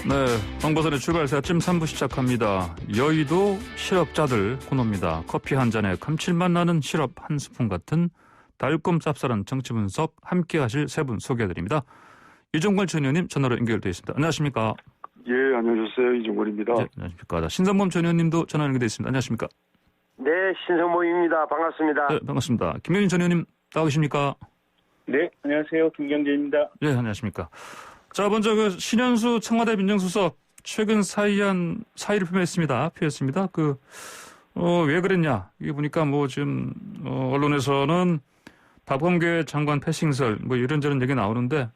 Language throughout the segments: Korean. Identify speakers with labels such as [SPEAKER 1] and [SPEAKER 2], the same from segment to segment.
[SPEAKER 1] 네, 황보선의 출발새 아침 3부 시작합니다. 여의도 실업자들 코너입니다. 커피 한 잔에 감칠맛 나는 시럽 한 스푼 같은 달콤 쌉쌀한 정치 분석 함께 하실 세 분 소개해드립니다. 이종걸 전 의원님 전화로 연결되어 있습니다. 안녕하십니까?
[SPEAKER 2] 예, 안녕하세요. 이종걸입니다.
[SPEAKER 1] 네, 안녕하십니까? 신선범 전 의원님도 전화 연결되어 있습니다. 안녕하십니까?
[SPEAKER 3] 네, 신선범입니다. 반갑습니다.
[SPEAKER 1] 네, 반갑습니다. 김경진 전 의원님 나와 계십니까?
[SPEAKER 4] 네, 안녕하세요. 김경재입니다.
[SPEAKER 1] 네, 안녕하십니까? 자, 먼저 신현수 청와대 민정수석 최근 사의를 표명했습니다. 왜 그랬냐? 이게 보니까 지금 언론에서는 박범계 장관 패싱설 이런저런 얘기 나오는데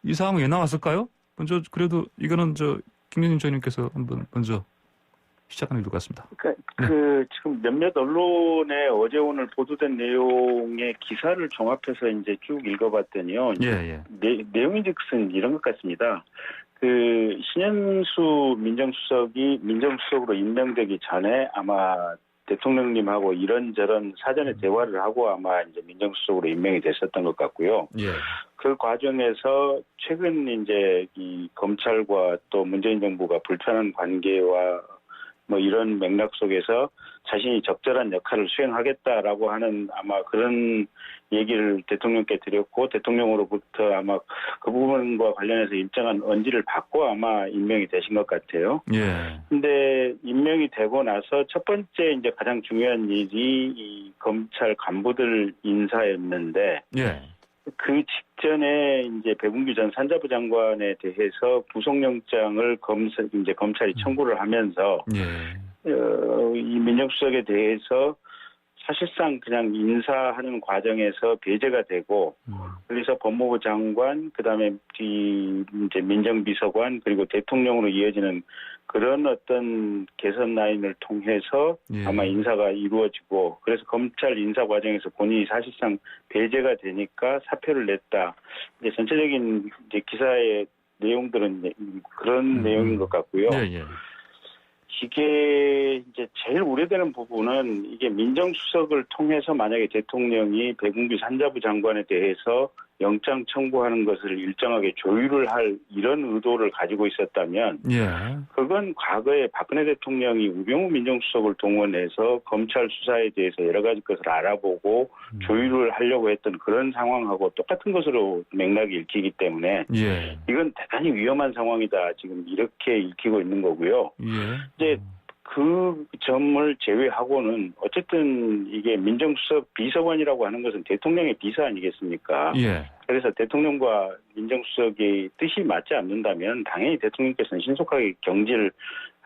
[SPEAKER 1] 이 상황은 왜 나왔을까요? 먼저 그래도 이거는 김현진 의원님께서 한번 먼저 시작하는 게 좋을 것 같습니다.
[SPEAKER 4] 지금 몇몇 언론에 어제 오늘 보도된 내용의 기사를 종합해서 이제 쭉 읽어봤더니요.
[SPEAKER 1] 예.
[SPEAKER 4] 내용이 즉슨 이런 것 같습니다. 신현수 민정수석이 민정수석으로 임명되기 전에 아마 대통령님하고 이런저런 사전에 대화를 하고 아마 이제 민정수석으로 임명이 됐었던 것 같고요.
[SPEAKER 1] 예.
[SPEAKER 4] 그 과정에서 최근 이제 이 검찰과 또 문재인 정부가 불편한 관계와 이런 맥락 속에서 자신이 적절한 역할을 수행하겠다라고 하는 아마 그런 얘기를 대통령께 드렸고 대통령으로부터 아마 그 부분과 관련해서 일정한 언지를 받고 아마 임명이 되신 것 같아요.
[SPEAKER 1] 예.
[SPEAKER 4] 근데 임명이 되고 나서 첫 번째 이제 가장 중요한 일이 이 검찰 간부들 인사였는데
[SPEAKER 1] 예. 그
[SPEAKER 4] 직전에 이제 배bun규 전 산자부 장관에 대해서 구속영장을 검찰이 청구를 하면서 이 민정수석에 대해서 사실상 그냥 인사하는 과정에서 배제가 되고 그래서 법무부 장관 그다음에 이제 민정비서관 그리고 대통령으로 이어지는 그런 어떤 개선 라인을 통해서 아마 인사가 이루어지고 그래서 검찰 인사 과정에서 본인이 사실상 배제가 되니까 사표를 냈다. 이제 전체적인 이제 기사의 내용들은 그런 내용인 것 같고요.
[SPEAKER 1] 예.
[SPEAKER 4] 이게 이제 제일 우려되는 부분은 이게 민정수석을 통해서 만약에 대통령이 배bun규 산자부 장관에 대해서 영장 청구하는 것을 일정하게 조율을 할 이런 의도를 가지고 있었다면 그건 과거에 박근혜 대통령이 우병우 민정수석을 동원해서 검찰 수사에 대해서 여러 가지 것을 알아보고 조율을 하려고 했던 그런 상황하고 똑같은 것으로 맥락이 읽히기 때문에 이건 대단히 위험한 상황이다. 지금 이렇게 읽히고 있는 거고요. 이제 그 점을 제외하고는 어쨌든 이게 민정수석 비서관이라고 하는 것은 대통령의 비서 아니겠습니까? 그래서 대통령과 민정수석의 뜻이 맞지 않는다면 당연히 대통령께서는 신속하게 경질을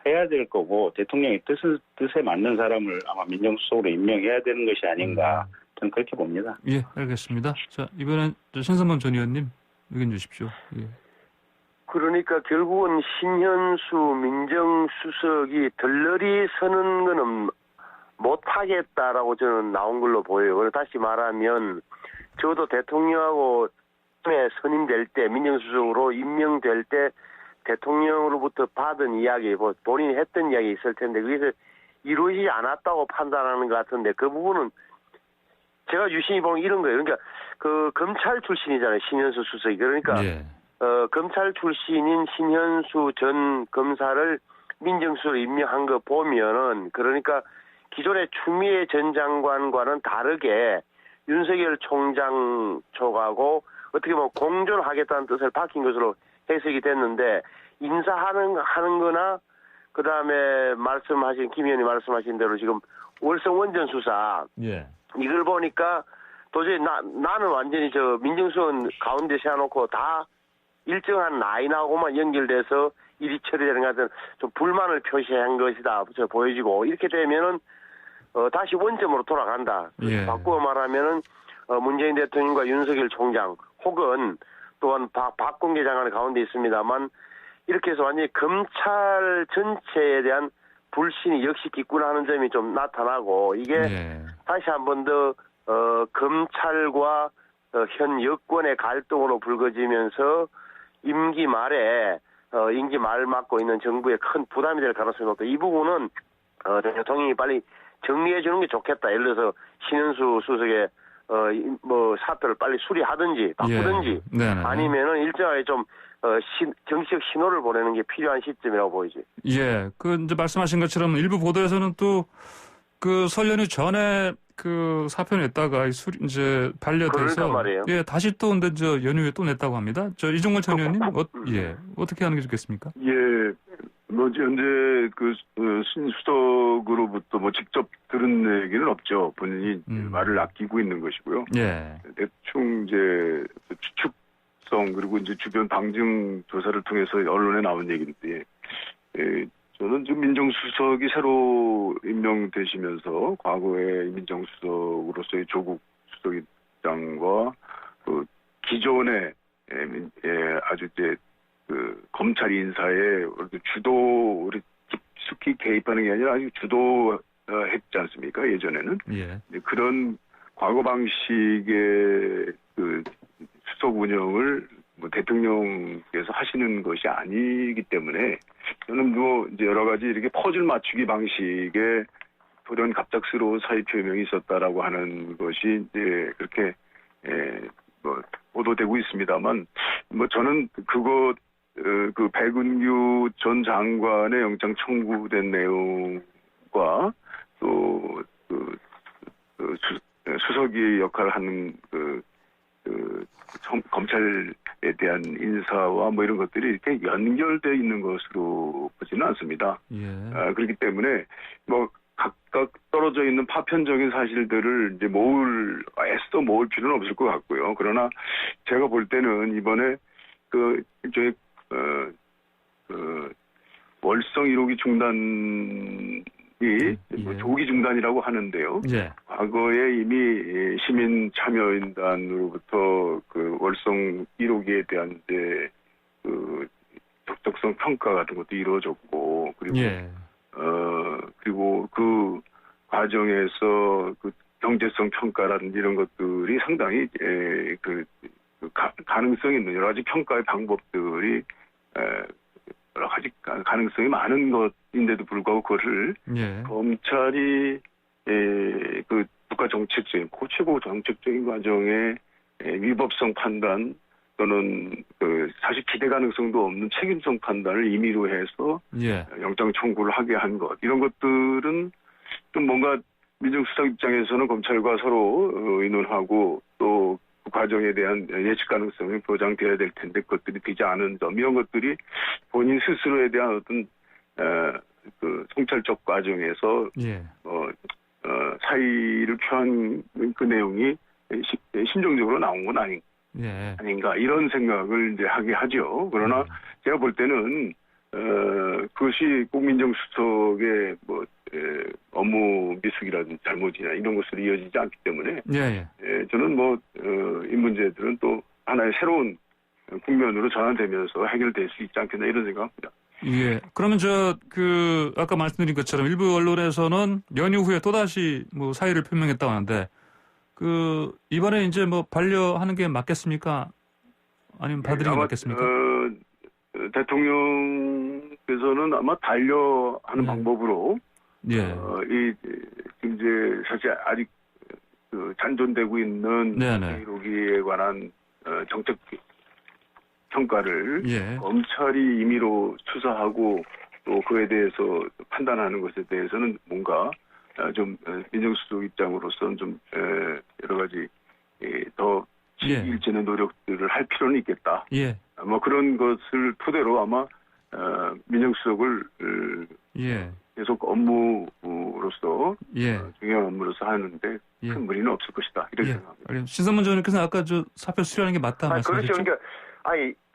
[SPEAKER 4] 해야 될 거고 대통령의 뜻에 맞는 사람을 아마 민정수석으로 임명해야 되는 것이 아닌가 저는 그렇게 봅니다.
[SPEAKER 1] 예, 알겠습니다. 자, 이번엔 신선범 전 의원님 의견 주십시오. 예.
[SPEAKER 3] 그러니까 결국은 신현수 민정수석이 덜러리 서는 거는 못하겠다라고 저는 나온 걸로 보여요. 그래서 다시 말하면 저도 대통령하고 선임될 때 민정수석으로 임명될 때 대통령으로부터 받은 이야기, 본인이 했던 이야기 있을 텐데 그게 이루어지지 않았다고 판단하는 것 같은데 그 부분은 제가 유심히 보면 이런 거예요. 그러니까 그 검찰 출신이잖아요. 신현수 수석이. 그러니까 검찰 출신인 신현수 전 검사를 민정수석으로 임명한 거 보면은 그러니까 기존의 추미애 전 장관과는 다르게 윤석열 총장 쪽하고 어떻게 보면 공존하겠다는 뜻을 밝힌 것으로 해석이 됐는데 인사하는 거나 그다음에 말씀하신 김 의원이 말씀하신 대로 지금 월성 원전 수사 이걸 보니까 도저히 나는 완전히 민정수석은 가운데 세워놓고 다 일정한 라인하고만 연결돼서 일이 처리되는 것 같은 좀 불만을 표시한 것이다 보여지고 이렇게 되면은 다시 원점으로 돌아간다. 바꾸어 말하면은 문재인 대통령과 윤석열 총장 혹은 또한 박범계 장관의 가운데 있습니다만 이렇게 해서 완전히 검찰 전체에 대한 불신이 역시 깃군하는 점이 좀 나타나고 이게 다시 한 번 더 검찰과 현 여권의 갈등으로 불거지면서 임기 말 맡고 있는 정부에 큰 부담이 될 가능성이 높다. 이 부분은 대통령이 빨리 정리해 주는 게 좋겠다. 예를 들어서 신현수 수석의 사표를 빨리 수리하든지 바꾸든지 아니면은 일정하게 좀 정치적 신호를 보내는 게 필요한 시점이라고 보이지.
[SPEAKER 1] 예, 그 이제 말씀하신 것처럼 일부 보도에서는 또 그 설 연휴 전에 그 사표 냈다가 이제 반려돼서
[SPEAKER 3] 그러니까 말이에요.
[SPEAKER 1] 예, 다시 또 근데 저 연휴에 또 냈다고 합니다. 저 이종걸 전 의원님 예, 어떻게 하는 게 좋겠습니까?
[SPEAKER 2] 예, 뭐 현재 그 신수석으로부터 뭐 직접 들은 얘기는 없죠. 본인이 말을 아끼고 있는 것이고요.
[SPEAKER 1] 예,
[SPEAKER 2] 대충 이제 추측성 그리고 이제 주변 방증 조사를 통해서 언론에 나온 얘기인데, 저는 지금 민정수석이 새로 임명되시면서 과거의 민정수석으로서의 조국 수석입장과 그 기존의 아주 이제 그 검찰 인사에 주도를 깊숙이 개입하는 게 아니라 아주 주도했지 않습니까? 예전에는
[SPEAKER 1] 예,
[SPEAKER 2] 그런 과거 방식의 그 수석 운영을 뭐 대통령께서 하시는 것이 아니기 때문에 저는 뭐 이제 여러 가지 이렇게 퍼즐 맞추기 방식의 돌연 갑작스러운 사의 표명이 있었다라고 하는 것이 이제 그렇게 뭐 보도되고 있습니다만, 뭐 저는 그 백운규 전 장관의 영장 청구된 내용과 또 수석이 역할을 하는 검찰에 대한 인사와 뭐 이런 것들이 이렇게 연결되어 있는 것으로 보지는 않습니다.
[SPEAKER 1] 예,
[SPEAKER 2] 그렇기 때문에 뭐 각각 떨어져 있는 파편적인 사실들을 이제 애써 모을 필요는 없을 것 같고요. 그러나 제가 볼 때는 이번에 그 일종의 월성 1호기 중단이 뭐 조기 중단이라고 하는데요.
[SPEAKER 1] 예,
[SPEAKER 2] 과거에 이미 시민 참여인단으로부터 그 월성 1호기에 대한 이제 그 적적성 평가 같은 것도 이루어졌고, 그리고
[SPEAKER 1] 예,
[SPEAKER 2] 그리고 그 과정에서 그 경제성 평가라든지 이런 것들이 상당히 가능성 있는 여러 가지 평가의 방법들이 여러 가지 가능성이 많은 것인데도 불구하고 그것을
[SPEAKER 1] 예,
[SPEAKER 2] 검찰이 그 국가 정책적인 최고 정책적인 과정의 위법성 판단 또는 그 사실 기대 가능성도 없는 책임성 판단을 임의로 해서
[SPEAKER 1] 예,
[SPEAKER 2] 영장 청구를 하게 한 것, 이런 것들은 좀 뭔가 민정수석 입장에서는 검찰과 서로 의논하고 또 그 과정에 대한 예측 가능성이 보장돼야 될 텐데 그것들이 되지 않은 점, 이런 것들이 본인 스스로에 대한 어떤 그 성찰적 과정에서
[SPEAKER 1] 예,
[SPEAKER 2] 사의를 표한 그 내용이 심정적으로 나온 건
[SPEAKER 1] 예,
[SPEAKER 2] 아닌가, 이런 생각을 이제 하게 하죠. 그러나 제가 볼 때는 그것이 꼭 민정수석의 뭐 업무 미숙이라든지 잘못이나 이런 것으로 이어지지 않기 때문에
[SPEAKER 1] 예,
[SPEAKER 2] 저는 뭐 이 문제들은 또 하나의 새로운 국면으로 전환되면서 해결될 수 있지 않겠나, 이런 생각합니다.
[SPEAKER 1] 예. 그러면 아까 말씀드린 것처럼 일부 언론에서는 연휴 후에 또다시 뭐 사의를 표명했다고 하는데, 이번에 이제 뭐 반려하는 게 맞겠습니까? 아니면 받으리는 게 맞겠습니까?
[SPEAKER 2] 대통령께서는 아마 반려하는 방법으로,
[SPEAKER 1] 예.
[SPEAKER 2] 지금 이제 사실 아직 잔존되고 있는
[SPEAKER 1] 네네.
[SPEAKER 2] 기록에 관한 정책 평가를
[SPEAKER 1] 예.
[SPEAKER 2] 검찰이 임의로 수사하고 또 그에 대해서 판단하는 것에 대해서는 뭔가 좀 민정수석 입장으로서는 좀 여러 가지 더 일진의 노력들을 할 필요는 있겠다.
[SPEAKER 1] 예.
[SPEAKER 2] 뭐 그런 것을 토대로 아마 민정수석을 계속 업무로서 중요한 업무로서 하는데 큰 무리는 없을 것이다, 이런 생각합니다.
[SPEAKER 1] 신선문 의원님께서 아까 사표 수리하는 게 맞다 말씀하셨죠?
[SPEAKER 3] 그렇죠. 그러니까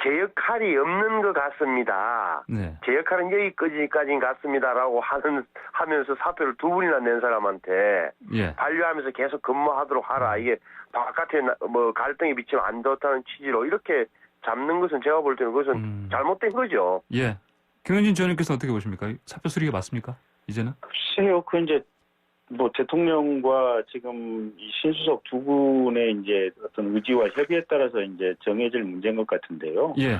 [SPEAKER 3] 제 역할이 없는 것 같습니다.
[SPEAKER 1] 네.
[SPEAKER 3] 제 역할은 여기까지인 같습니다라고 하면서 사표를 2번이나 낸 사람한테 반려하면서 계속 근무하도록 하라. 이게 바깥에 뭐 갈등이 비치면 안 좋다는 취지로 이렇게 잡는 것은 제가 볼 때는 그것은 잘못된 거죠.
[SPEAKER 1] 예. 김현진 전 의원님께서 어떻게 보십니까? 사표 수리가 맞습니까? 이제는?
[SPEAKER 4] 글쎄요, 이제 뭐 대통령과 지금 이 신수석 두 분의 이제 어떤 의지와 협의에 따라서 이제 정해질 문제인 것 같은데요.
[SPEAKER 1] 예.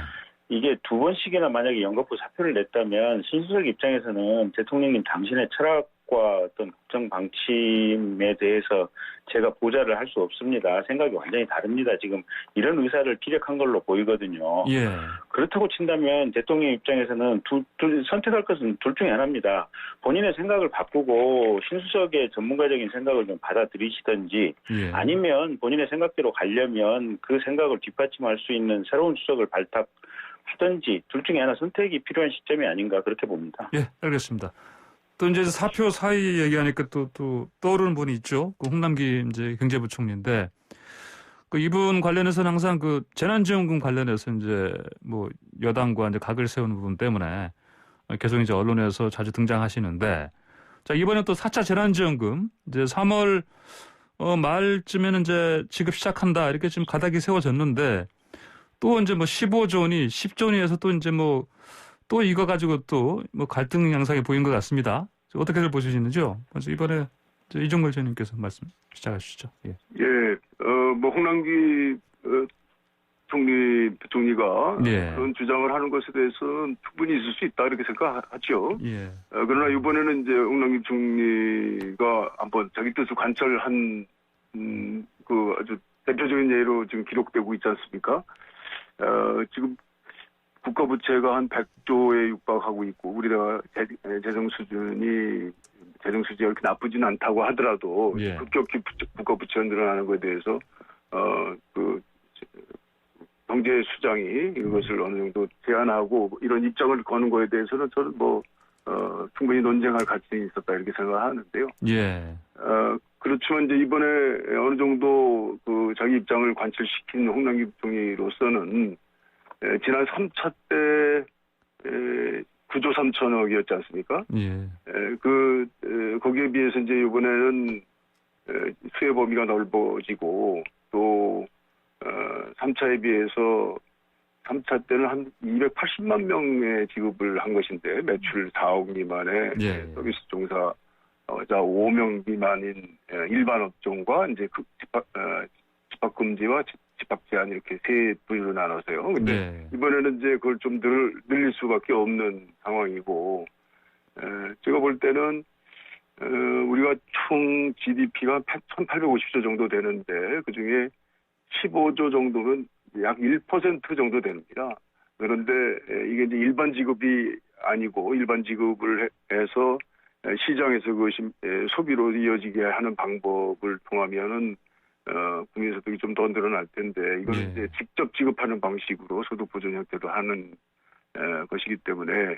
[SPEAKER 4] 이게 2번씩이나 만약에 연거푸 사표를 냈다면 신수석 입장에서는 대통령님 당신의 철학과 전략과 어떤 국정 방침에 대해서 제가 보좌를 할 수 없습니다. 생각이 완전히 다릅니다. 지금 이런 의사를 피력한 걸로 보이거든요.
[SPEAKER 1] 예.
[SPEAKER 4] 그렇다고 친다면 대통령 입장에서는 선택할 것은 둘 중에 하나입니다. 본인의 생각을 바꾸고 신수석의 전문가적인 생각을 좀 받아들이시든지
[SPEAKER 1] 예.
[SPEAKER 4] 아니면 본인의 생각대로 가려면 그 생각을 뒷받침할 수 있는 새로운 수석을 발탁하든지 둘 중에 하나 선택이 필요한 시점이 아닌가 그렇게 봅니다.
[SPEAKER 1] 예, 알겠습니다. 또 이제 사표 사의 얘기하니까 또 떠오르는 분이 있죠. 그 홍남기 이제 경제부총리인데 그 이분 관련해서는 항상 그 재난지원금 관련해서 이제 뭐 여당과 이제 각을 세우는 부분 때문에 계속 이제 언론에서 자주 등장하시는데 자 이번에 또 4차 재난지원금 이제 3월 말쯤에는 이제 지급 시작한다 이렇게 지금 가닥이 세워졌는데 또 이제 뭐 15조 원이 10조 원에서 또 이제 뭐 또 이거 가지고 또 뭐 갈등 양상이 보인 것 같습니다. 어떻게들 보시는지요? 그래서 이번에 이종걸 의원님께서 말씀 시작하시죠. 예.
[SPEAKER 2] 예, 뭐 홍남기 부총리가
[SPEAKER 1] 예.
[SPEAKER 2] 그런 주장을 하는 것에 대해서는 충분히 있을 수 있다 이렇게 생각하죠.
[SPEAKER 1] 예.
[SPEAKER 2] 그러나 이번에는 이제 홍남기 부총리가 한번 자기 뜻을 관철한 그 아주 대표적인 예로 지금 기록되고 있지 않습니까? 지금 국가 부채가 한 100조에 육박하고 있고 우리나라 재정 수준이 그렇게 나쁘진 않다고 하더라도
[SPEAKER 1] 예.
[SPEAKER 2] 급격히 국가 부채가 늘어나는 것에 대해서 그 경제 수장이 이것을 어느 정도 제한하고 이런 입장을 거는 거에 대해서는 저는 뭐 충분히 논쟁할 가치는 있었다 이렇게 생각하는데요.
[SPEAKER 1] 예.
[SPEAKER 2] 그렇지만 이제 이번에 어느 정도 그 자기 입장을 관철시킨 홍남기 부총리로서는 지난 3차 때 9조 3천억이었지 않습니까?
[SPEAKER 1] 예.
[SPEAKER 2] 거기에 비해서 이제 이번에는 수혜 범위가 넓어지고 또 3차에 비해서 3차 때는 한 280만 명의 지급을 한 것인데 매출 4억 미만의
[SPEAKER 1] 예.
[SPEAKER 2] 서비스 종사자 5명 미만인 일반 업종과 이제 집합 금지와 집합 제한 이렇게 세 부류로 나눠서요. 근데
[SPEAKER 1] 네.
[SPEAKER 2] 이번에는 이제 그걸 좀 늘릴 수밖에 없는 상황이고, 제가 볼 때는 우리가 총 GDP가 1,850조 정도 되는데 그 중에 15조 정도면 약 1% 정도 됩니다. 그런데 이게 이제 일반 지급이 아니고 일반 지급을 해서 시장에서 그것이 소비로 이어지게 하는 방법을 통하면은 국민소득이 좀 더 늘어날 텐데 이거는
[SPEAKER 1] 예.
[SPEAKER 2] 이제 직접 지급하는 방식으로 소득 보존 형태로 하는 것이기 때문에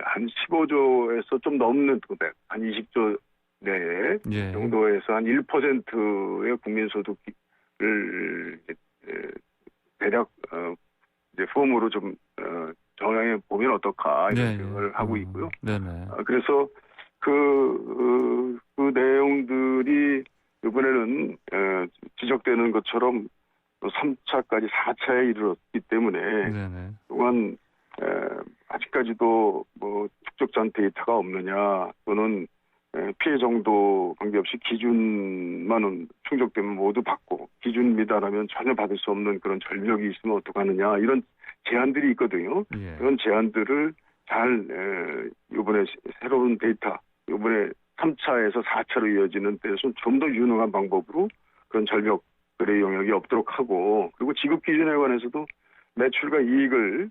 [SPEAKER 2] 한 15조에서 좀 넘는 금액, 한 20조 내에
[SPEAKER 1] 예.
[SPEAKER 2] 정도에서 한 1%의 국민소득을 대략 이제 폼으로 좀 정해 보면 어떨까 이런
[SPEAKER 1] 네.
[SPEAKER 2] 생각을 하고 있고요.
[SPEAKER 1] 네네.
[SPEAKER 2] 그래서 그 내용들이 이번에는 지적되는 것처럼 3차까지 4차에 이르렀기 때문에
[SPEAKER 1] 네네.
[SPEAKER 2] 또한 아직까지도 뭐 축적된 데이터가 없느냐 또는 피해 정도 관계없이 기준만은 충족되면 모두 받고 기준 미달하면 전혀 받을 수 없는 그런 절벽이 있으면 어떡하느냐 이런 제한들이 있거든요.
[SPEAKER 1] 예.
[SPEAKER 2] 그런 제한들을 잘 이번에 새로운 데이터 이번에 3차에서 4차로 이어지는 데서 좀 더 유능한 방법으로 그런 절벽들의 영역이 없도록 하고 그리고 지급 기준에 관해서도 매출과 이익을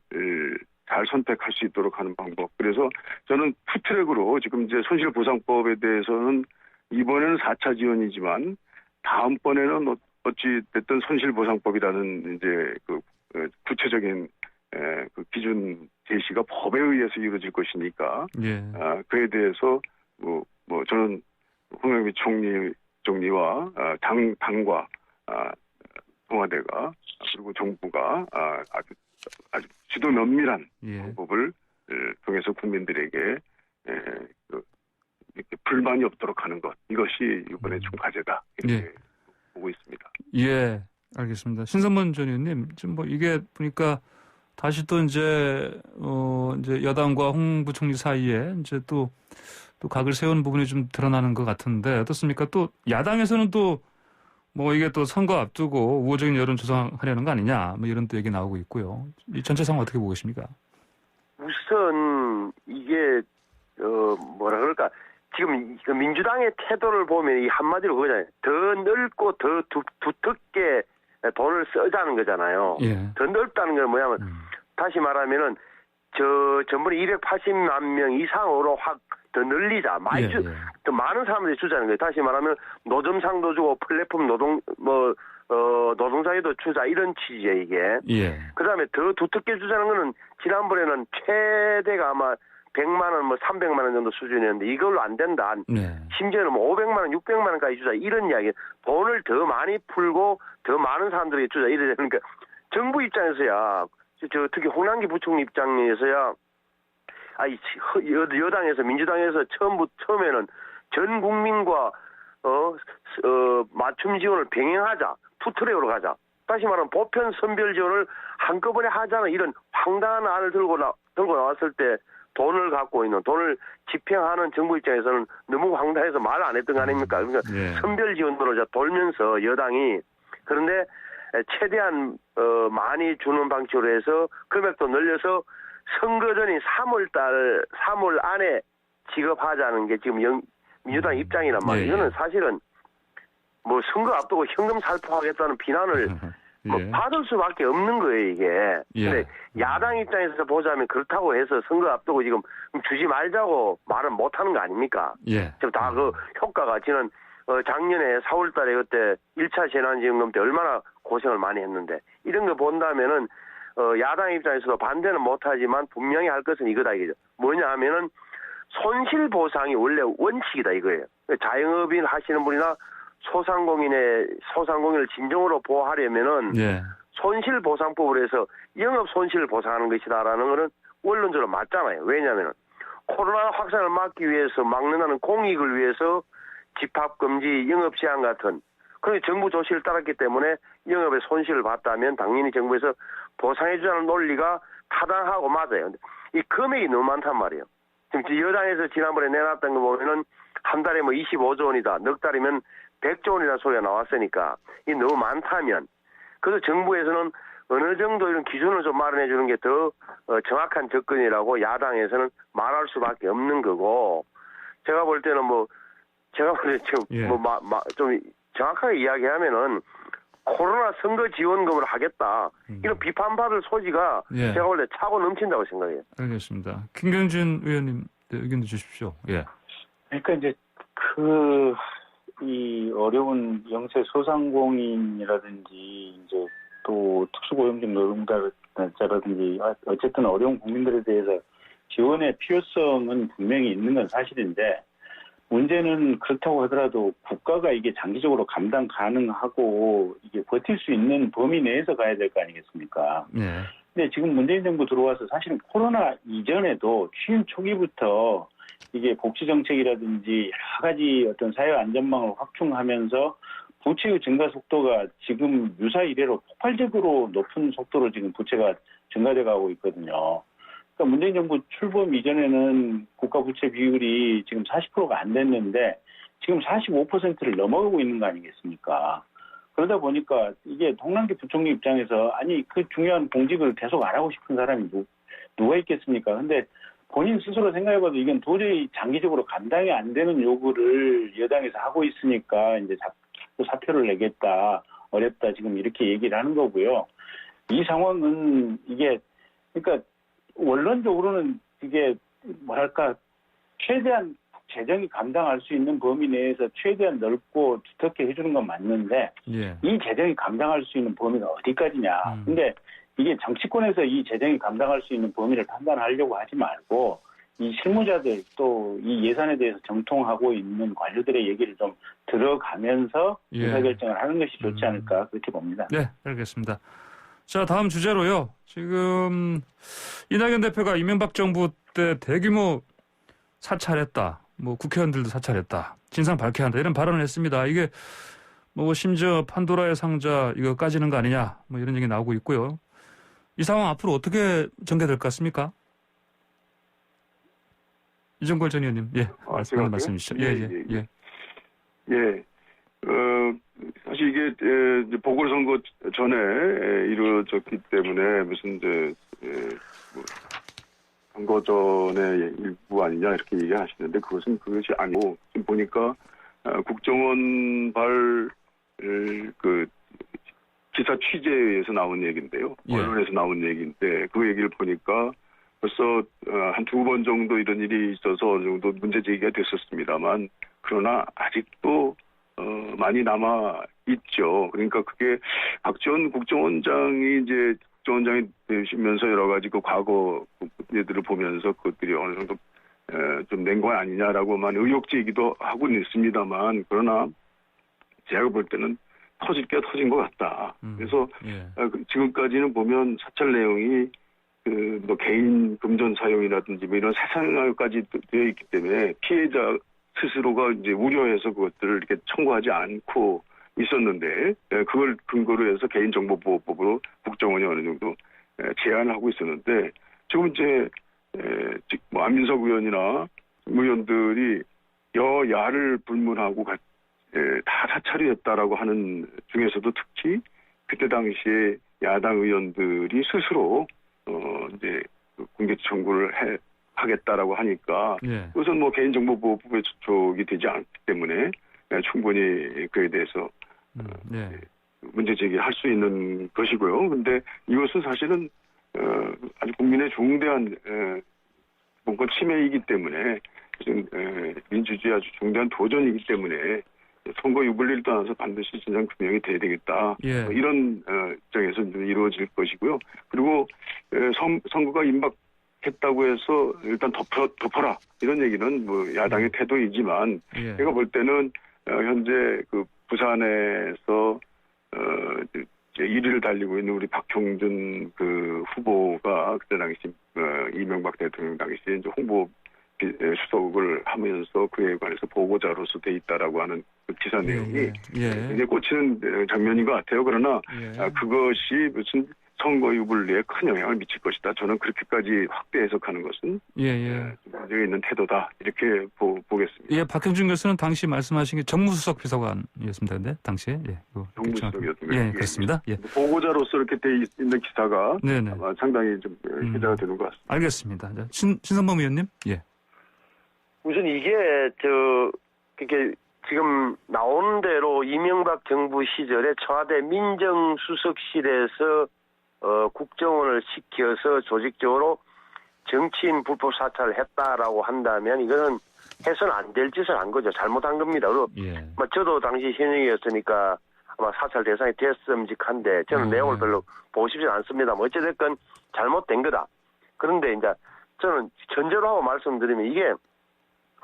[SPEAKER 2] 잘 선택할 수 있도록 하는 방법. 그래서 저는 투트랙으로 지금 이제 손실보상법에 대해서는 이번에는 4차 지원이지만 다음번에는 어찌 됐든 손실보상법이라는 이제 그 구체적인 그 기준 제시가 법에 의해서 이루어질 것이니까
[SPEAKER 1] 예.
[SPEAKER 2] 그에 대해서 뭐 저는 홍남기 총리와 당과 청와대가 그리고 정부가 아주 지도 면밀한
[SPEAKER 1] 예.
[SPEAKER 2] 방법을 통해서 국민들에게 이렇게 불만이 없도록 하는 것 이것이 이번에 총 과제다 이렇게 보고 있습니다.
[SPEAKER 1] 예. 알겠습니다. 신선문 전 의원님, 지금 뭐 이게 보니까 다시 또 이제 여당과 홍 부총리 사이에 이제 또 각을 세우는 부분이 좀 드러나는 것 같은데 어떻습니까? 또 야당에서는 또 뭐 이게 또 선거 앞두고 우호적인 여론 조성하려는 거 아니냐 뭐 이런 또 얘기 나오고 있고요. 이 전체 상황 어떻게 보고 계십니까?
[SPEAKER 3] 우선 이게 뭐라 그럴까 지금 그 민주당의 태도를 보면 이 한마디로 그거잖아요. 더 넓고 더 두텁게 돈을 쓰자는 거잖아요.
[SPEAKER 1] 예.
[SPEAKER 3] 더 넓다는 건 뭐냐면 다시 말하면은 전번에 280만 명 이상으로 확 더 늘리자. 많이 더 많은 사람들이 주자는 거예요. 다시 말하면 노점상도 주고 플랫폼 노동자에도 주자 이런 취지예요 이게.
[SPEAKER 1] 예.
[SPEAKER 3] 그다음에 더 두텁게 주자는 거는 지난번에는 최대가 아마 100만 원, 뭐 300만 원 정도 수준이었는데 이걸로 안 된다.
[SPEAKER 1] 네.
[SPEAKER 3] 심지어는 뭐 500만 원, 600만 원까지 주자 이런 이야기. 돈을 더 많이 풀고 더 많은 사람들에게 주자 이래 되니까 정부 입장에서야 특히 홍남기 부총리 입장에서야 여당에서 민주당에서 처음에는 전 국민과 맞춤 지원을 병행하자. 투트랙으로 가자. 다시 말하면 보편 선별 지원을 한꺼번에 하자는 이런 황당한 안을 들고 나왔을 때 돈을 갖고 있는 돈을 집행하는 정부 입장에서는 너무 황당해서 말 안 했던 거 아닙니까? 그러니까 선별 지원으로 돌면서 여당이 그런데 최대한 많이 주는 방식으로 해서 금액도 늘려서 선거 전인 3월 안에 지급하자는 게 지금 민주당 입장이란 말이에요. 이거는 사실은 뭐 선거 앞두고 현금 살포하겠다는 비난을 받을 수밖에 없는 거예요 이게. 근데 야당 입장에서 보자면 그렇다고 해서 선거 앞두고 지금 주지 말자고 말은 못하는 거 아닙니까? 지금 다 그 효과가 지난 작년에 4월달에 그때 1차 재난지원금 때 얼마나 고생을 많이 했는데 이런 거 본다면은 야당 입장에서도 반대는 못하지만 분명히 할 것은 이거다 이거죠. 뭐냐 하면은 손실 보상이 원래 원칙이다 이거예요. 자영업인 하시는 분이나 소상공인을 진정으로 보호하려면은 손실 보상법을 해서 영업 손실을 보상하는 것이다라는 거는 원론적으로 맞잖아요. 왜냐하면 코로나 확산을 막기 위해서 막는다는 공익을 위해서 집합 금지, 영업 제한 같은 그런 정부 조치를 따랐기 때문에 영업에 손실을 봤다면 당연히 정부에서 보상해주자는 논리가 타당하고 맞아요. 이 금액이 너무 많단 말이에요. 지금 여당에서 지난번에 내놨던 거 보면은 한 달에 뭐 25조 원이다. 넉 달이면 100조 원이라는 소리가 나왔으니까 이 너무 많다면 그래서 정부에서는 어느 정도 이런 기준을 좀 마련해 주는 게 더 정확한 접근이라고 야당에서는 말할 수밖에 없는 거고 제가 볼 때는 좀 정확하게 이야기하면은 코로나 선거 지원금을 하겠다 이런 비판받을 소지가 제가 볼 때 차고 넘친다고 생각해요.
[SPEAKER 1] 알겠습니다. 김경진 의원님 의견도 주십시오.
[SPEAKER 4] 그러니까 이제 이 어려운 영세 소상공인이라든지 이제 또 특수고용직 노동자라든지 어쨌든 어려운 국민들에 대해서 지원의 필요성은 분명히 있는 건 사실인데 문제는 그렇다고 하더라도 국가가 이게 장기적으로 감당 가능하고 이게 버틸 수 있는 범위 내에서 가야 될 거 아니겠습니까? 근데 지금 문재인 정부 들어와서 사실은 코로나 이전에도 취임 초기부터 이게 복지정책이라든지 여러 가지 어떤 사회 안전망을 확충하면서 부채의 증가 속도가 지금 유사 이래로 폭발적으로 높은 속도로 지금 부채가 증가돼 가고 있거든요. 그러니까 문재인 정부 출범 이전에는 국가 부채 비율이 지금 40%가 안 됐는데 지금 45%를 넘어가고 있는 거 아니겠습니까? 그러다 보니까 이게 홍남기 부총리 입장에서 아니 그 중요한 공직을 계속 안 하고 싶은 사람이 누가 있겠습니까? 근데 본인 스스로 생각해봐도 이건 도저히 장기적으로 감당이 안 되는 요구를 여당에서 하고 있으니까 이제 자꾸 사표를 내겠다, 어렵다 지금 이렇게 얘기를 하는 거고요. 이 상황은 이게 그러니까 원론적으로는 이게 뭐랄까 최대한 재정이 감당할 수 있는 범위 내에서 최대한 넓고 두텁게 해주는 건 맞는데 이 재정이 감당할 수 있는 범위가 어디까지냐. 근데 이게 정치권에서 이 재정이 감당할 수 있는 범위를 판단하려고 하지 말고 이 실무자들 또 이 예산에 대해서 정통하고 있는 관료들의 얘기를 좀 들어가면서 의사결정을 하는 것이 좋지 않을까 그렇게 봅니다.
[SPEAKER 1] 네, 알겠습니다. 자, 다음 주제로요. 지금 이낙연 대표가 이명박 정부 때 대규모 사찰했다. 뭐 국회의원들도 사찰했다. 진상 밝혀야 한다. 이런 발언을 했습니다. 이게 뭐 심지어 판도라의 상자 이거 까지는 거 아니냐. 뭐 이런 얘기 나오고 있고요. 이 상황 앞으로 어떻게 전개될 것 같습니까? 이종걸 전 의원님, 말씀 주시죠.
[SPEAKER 2] 사실 이게 보궐선거 전에 이루어졌기 때문에 무슨 선거 전의 일부 아니냐 이렇게 얘기하시는데 그것이 아니고 지금 보니까 국정원 그 기사 취재에서 나온 얘기인데요.
[SPEAKER 1] 예.
[SPEAKER 2] 언론에서 나온 얘기인데 그 얘기를 보니까 벌써 한 2번 정도 이런 일이 있어서 어느 정도 문제 제기가 됐었습니다만 그러나 아직도 많이 남아 있죠. 그러니까 그게 박지원 국정원장이 이제 국정원장이 되시면서 여러 가지 그 과거 예들을 보면서 그것들이 어느 정도 좀 낸 건 아니냐라고만 의혹 제기도 하고는 있습니다만 그러나 제가 볼 때는 터질 게 터진 것 같다. 그래서
[SPEAKER 1] 예.
[SPEAKER 2] 지금까지는 보면 사찰 내용이 뭐 개인 금전 사용이라든지 뭐 이런 사생활까지 되어 있기 때문에 피해자 스스로가 이제 우려해서 그것들을 이렇게 청구하지 않고 있었는데 그걸 근거로 해서 개인정보보호법으로 국정원이 어느 정도 제한을 하고 있었는데 지금 이제 뭐 안민석 의원이나 의원들이 여야를 불문하고 다 사찰이 했다라고 하는 중에서도 특히 그때 당시에 야당 의원들이 스스로 이제 공개 청구를 하겠다라고 하니까
[SPEAKER 1] 예.
[SPEAKER 2] 우선 뭐 개인정보보호법에 저촉이 되지 않기 때문에 충분히 그에 대해서
[SPEAKER 1] 예.
[SPEAKER 2] 문제 제기할 수 있는 것이고요. 근데 이것은 사실은 아주 국민의 중대한 공권 침해이기 때문에 민주주의 아주 중대한 도전이기 때문에 선거 유불리를 떠나서 반드시 진상 규명이 돼야 되겠다.
[SPEAKER 1] 예.
[SPEAKER 2] 이런 입장에서 이루어질 것이고요. 그리고 선거가 임박했다고 해서 일단 덮어라 이런 얘기는 뭐 야당의 태도이지만
[SPEAKER 1] 예.
[SPEAKER 2] 제가 볼 때는 현재 그 부산에서 1위를 달리고 있는 우리 박형준 그 후보가 그때 당시 이명박 대통령 당시에 이제 홍보 수석을 하면서 그에 관해서 보고자로서 돼 있다라고 하는 그 기사 내용이 굉장히 꽂히는 장면인 것 같아요. 그러나 그것이 무슨 선거 유불리에 큰 영향을 미칠 것이다. 저는 그렇게까지 확대 해석하는 것은 문제가 있는 태도다. 이렇게 보겠습니다.
[SPEAKER 1] 예, 박형준 교수는 당시 말씀하신 게 정무수석 비서관이었습니다. 근데 당시에
[SPEAKER 2] 정무수석이었습니다.
[SPEAKER 1] 예, 그렇습니다. 예.
[SPEAKER 2] 보고자로서 이렇게 돼 있는 기사가
[SPEAKER 1] 네네.
[SPEAKER 2] 아마 상당히 좀 기자가 되는 것 같습니다.
[SPEAKER 1] 알겠습니다. 신성범 의원님, 예.
[SPEAKER 3] 우선 이게 이렇게 지금 나온 대로 이명박 정부 시절에 청와대 민정수석실에서 국정원을 시켜서 조직적으로 정치인 불법 사찰을 했다라고 한다면 이거는 해서는 안 될 짓을 한 거죠. 잘못한 겁니다. 그리고 저도 당시 현역이었으니까 아마 사찰 대상이 됐음직한데 저는 내용을 별로 보고 싶지 않습니다. 어찌됐건 잘못된 거다. 그런데 이제 저는 전제로 하고 말씀드리면 이게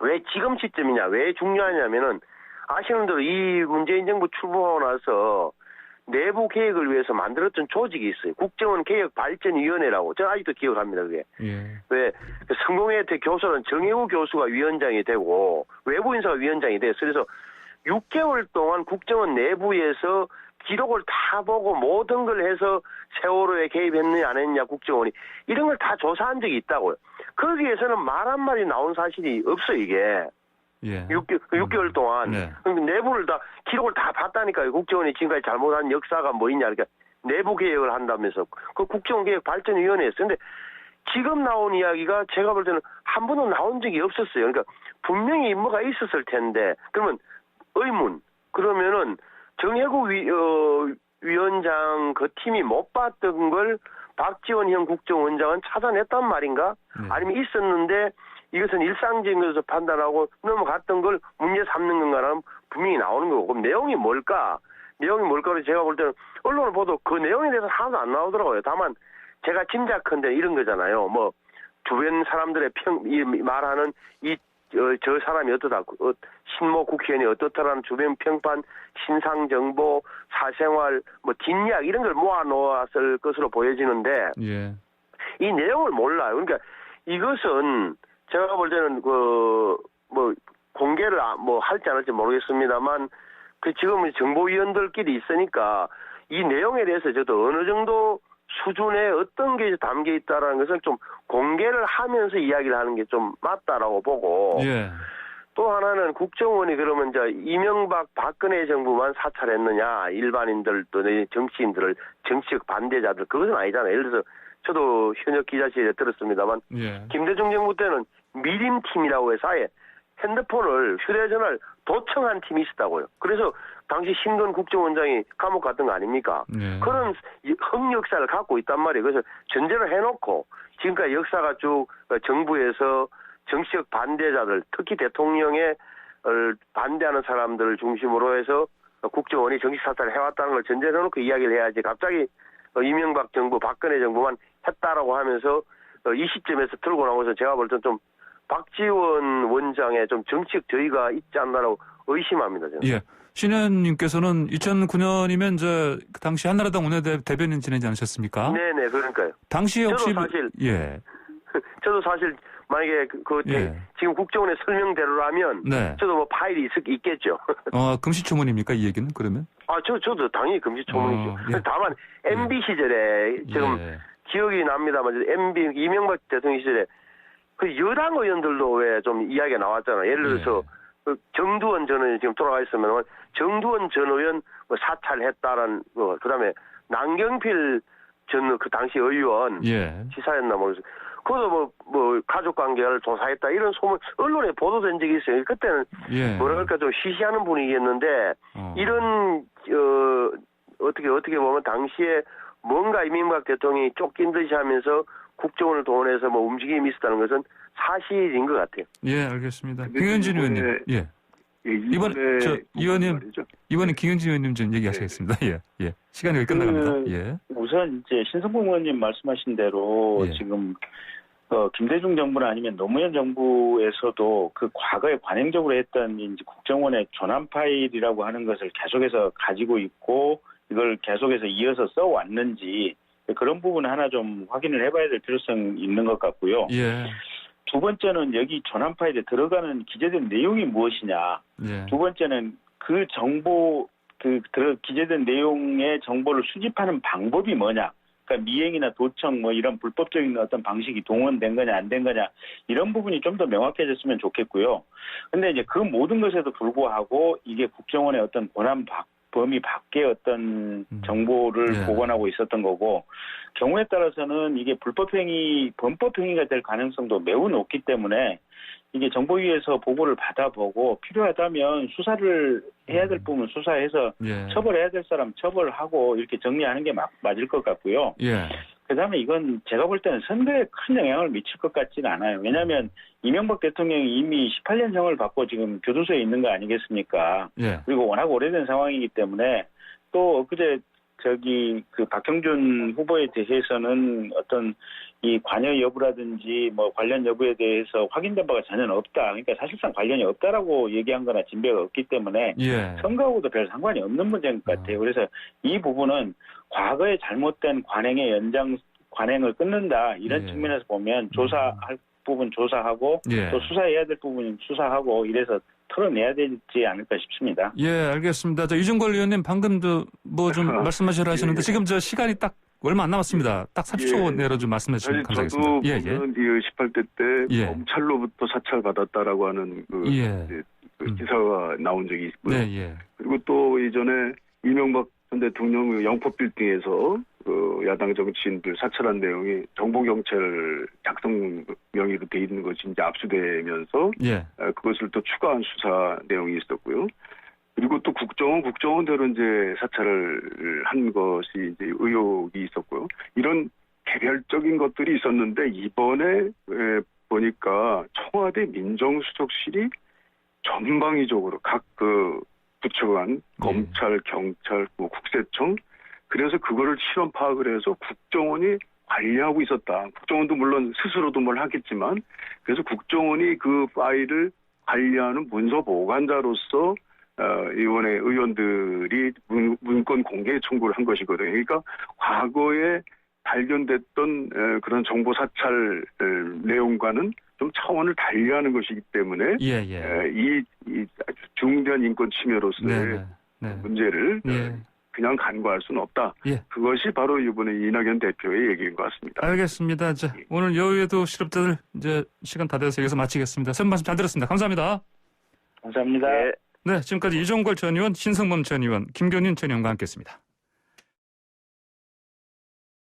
[SPEAKER 3] 왜 지금 시점이냐, 왜 중요하냐면은 아시는 대로 이 문재인 정부 출범하고 나서 내부 개혁을 위해서 만들었던 조직이 있어요. 국정원 개혁발전위원회라고. 제가 아직도 기억합니다, 그게. 왜 성공회대 교수는 정혜우 교수가 위원장이 되고 외부 인사가 위원장이 돼서 그래서 6개월 동안 국정원 내부에서 기록을 다 보고 모든 걸 해서 세월호에 개입했느냐 안 했느냐 국정원이 이런 걸 다 조사한 적이 있다고요. 거기에서는 말 한마디 나온 사실이 없어요, 이게. 6개월 동안. 내부를 다, 기록을 다 봤다니까요. 국정원이 지금까지 잘못한 역사가 뭐 있냐. 그러니까 내부 개혁을 한다면서. 그 국정원개혁발전위원회에서. 근데 지금 나온 이야기가 제가 볼 때는 한 번도 나온 적이 없었어요. 그러니까 분명히 뭐가 있었을 텐데. 그러면 의문. 그러면은 정혜구 위원장 그 팀이 못 봤던 걸 박지원 현 국정원장은 찾아냈단 말인가? 아니면 있었는데 이것은 일상적인 것으로 판단하고 넘어갔던 걸 문제 삼는 건가라는 분명히 나오는 거고. 그럼 내용이 뭘까? 내용이 뭘까를 제가 볼 때는 언론을 보도 그 내용에 대해서 하나도 안 나오더라고요. 다만 제가 짐작컨대 이런 거잖아요. 뭐 주변 사람들의 말하는 저 사람이 어떠다, 신모 국회의원이 어떻다라는 주변 평판, 신상 정보, 사생활, 뭐 뒷이야기 이런 걸 모아놓았을 것으로 보여지는데 이 내용을 몰라요. 그러니까 이것은 제가 볼 때는 뭐 공개를 뭐 할지 안 할지 모르겠습니다만 지금 정보위원들끼리 있으니까 이 내용에 대해서 저도 어느 정도 수준에 어떤 게 담겨 있다라는 것을 좀 공개를 하면서 이야기를 하는 게 좀 맞다라고 보고 또 하나는 국정원이 그러면 이제 이명박 박근혜 정부만 사찰했느냐 일반인들 또 정치인들을 정치적 반대자들 그것은 아니잖아요. 예를 들어서 저도 현역 기자실에 들었습니다만
[SPEAKER 1] 예.
[SPEAKER 3] 김대중 정부 때는 미림팀이라고 해서 아예 핸드폰을 휴대전화를 도청한 팀이 있었다고요. 그래서 당시 신건 국정원장이 감옥 갔던 거 아닙니까?
[SPEAKER 1] 예.
[SPEAKER 3] 그런 흑역사를 갖고 있단 말이에요. 그래서 전제를 해놓고 지금까지 역사가 쭉 정부에서 정치적 반대자들, 특히 대통령에 반대하는 사람들을 중심으로 해서 국정원이 정치 사찰을 해왔다는 걸 전제를 해놓고 이야기를 해야지 갑자기 이명박 정부, 박근혜 정부만 했다라고 하면서 이 시점에서 들고 나오면서 제가 볼 땐 좀 박지원 원장의 좀 정치적 저의가 있지 않나라고 의심합니다. 저는.
[SPEAKER 1] 예. 신현님께서는 2009년이면 그 당시 한나라당 원내대변인 지내지 않으셨습니까?
[SPEAKER 3] 네네, 그러니까요.
[SPEAKER 1] 당시 혹시
[SPEAKER 3] 저도 사실 만약에
[SPEAKER 1] 예.
[SPEAKER 3] 지금 국정원의 설명대로라면
[SPEAKER 1] 네.
[SPEAKER 3] 저도 뭐 파일이 있겠죠.
[SPEAKER 1] 금시초문입니까 이 얘기는 그러면?
[SPEAKER 3] 저도 당연히 금시초문이죠.
[SPEAKER 1] 예.
[SPEAKER 3] 다만 MB 시절에 지금
[SPEAKER 1] 예.
[SPEAKER 3] 기억이 납니다만 MB 이명박 대통령 시절에 그 여당 의원들도 왜 좀 이야기가 나왔잖아요. 예를 들어서 그 정두원 전 의원 지금 돌아가 있으면 정두원 전 의원 뭐 사찰했다라는 그다음에 남경필 전 그 당시 의원
[SPEAKER 1] 예.
[SPEAKER 3] 지사였나 모르겠어요. 그것도 뭐 가족 관계를 조사했다 이런 소문 언론에 보도된 적이 있어요. 그때는
[SPEAKER 1] 예.
[SPEAKER 3] 뭐랄까 좀 시시하는 분위기였는데 이런 어떻게 보면 당시에 뭔가 이명박 대통령이 쫓긴 듯이 하면서 국정원을 동원해서 뭐 움직임이 있었다는 것은 사실인 것 같아요.
[SPEAKER 1] 예, 알겠습니다. 김현진 의원님. 예. 이번에 이번에 김현진 의원님 좀 얘기하시겠습니다. 예. 예. 시간이 거의 끝나갑니다. 예.
[SPEAKER 4] 우선 이제 신성봉 의원님 말씀하신 대로
[SPEAKER 1] 예.
[SPEAKER 4] 지금 김대중 정부나 아니면 노무현 정부에서도 그 과거에 관행적으로 했던 이제 국정원의 조남 파일이라고 하는 것을 계속해서 가지고 있고 이걸 계속해서 이어서 써왔는지 그런 부분 하나 좀 확인을 해봐야 될 필요성이 있는 것 같고요.
[SPEAKER 1] 예.
[SPEAKER 4] 두 번째는 여기 조남 파일에 들어가는 기재된 내용이 무엇이냐.
[SPEAKER 1] 예.
[SPEAKER 4] 두 번째는 그 정보 기재된 내용의 정보를 수집하는 방법이 뭐냐. 그러니까 미행이나 도청 뭐 이런 불법적인 어떤 방식이 동원된 거냐 안 된 거냐 이런 부분이 좀 더 명확해졌으면 좋겠고요. 근데 이제 그 모든 것에도 불구하고 이게 국정원의 어떤 권한 범위 밖의 어떤 정보를
[SPEAKER 1] 예.
[SPEAKER 4] 보관하고 있었던 거고 경우에 따라서는 이게 범법 행위가 될 가능성도 매우 높기 때문에 이게 정보위에서 보고를 받아보고 필요하다면 수사를 해야 될 부분 수사해서
[SPEAKER 1] 예.
[SPEAKER 4] 처벌해야 될 사람 처벌하고 이렇게 정리하는 게 맞을 것 같고요.
[SPEAKER 1] 예.
[SPEAKER 4] 그다음에 이건 제가 볼 때는 선거에 큰 영향을 미칠 것 같지는 않아요. 왜냐하면 이명박 대통령이 이미 18년형을 받고 지금 교도소에 있는 거 아니겠습니까?
[SPEAKER 1] 예.
[SPEAKER 4] 그리고 워낙 오래된 상황이기 때문에 또 엊그제 그 박형준 후보에 대해서는 어떤 이 관여 여부라든지 뭐 관련 여부에 대해서 확인된 바가 전혀 없다. 그러니까 사실상 관련이 없다라고 얘기한 거나 진배가 없기 때문에
[SPEAKER 1] 예.
[SPEAKER 4] 선거하고도 별 상관이 없는 문제인 것 같아요. 그래서 이 부분은 과거에 잘못된 관행을 끊는다. 이런
[SPEAKER 1] 예.
[SPEAKER 4] 측면에서 보면 조사할 부분 조사하고
[SPEAKER 1] 예.
[SPEAKER 4] 또 수사해야 될 부분 수사하고 이래서 털어내야 되지 않을까 싶습니다.
[SPEAKER 1] 예, 알겠습니다. 이준걸 의원님 방금 뭐 좀 말씀하시려 하시는데 지금 시간이 딱 얼마 안 남았습니다. 딱 30초 내로 좀 말씀해 주시면 감사하겠습니다.
[SPEAKER 2] 저도 보면 18대 때 검찰로부터 사찰받았다라고 하는 기사가 나온 적이 있고요.
[SPEAKER 1] 네, 예.
[SPEAKER 2] 그리고 또 이전에 이명박 전 대통령 영포 빌딩에서 야당 정치인들 사찰한 내용이 정보경찰 작성 명의로 돼 있는 것이 이제 압수되면서 그것을 또 추가한 수사 내용이 있었고요. 그리고 또 국정원대로 이제 사찰을 한 것이 이제 의혹이 있었고요. 이런 개별적인 것들이 있었는데 이번에 보니까 청와대 민정수석실이 전방위적으로 각 부처간 검찰, 경찰, 국세청 그래서 그거를 실험 파악을 해서 국정원이 관리하고 있었다. 국정원도 물론 스스로도 뭘 하겠지만 그래서 국정원이 그 파일을 관리하는 문서 보관자로서 이번에 의원들이 문건 공개 청구를 한 것이거든요. 그러니까 과거에 발견됐던 그런 정보 사찰 내용과는 좀 차원을 달리하는 것이기 때문에 이 아주 중대한 인권 침해로서의 문제를 그냥 간과할 수는 없다. 그것이 바로 이번에 이낙연 대표의 얘기인 것 같습니다.
[SPEAKER 1] 알겠습니다. 오늘 여의도 실업자들 이제 시간 다 돼서 여기서 마치겠습니다. 선생님 말씀 잘 들었습니다. 감사합니다.
[SPEAKER 4] 감사합니다.
[SPEAKER 1] 네, 지금까지 이종걸 전 의원, 신성범 전 의원, 김경윤 전 의원과 함께했습니다.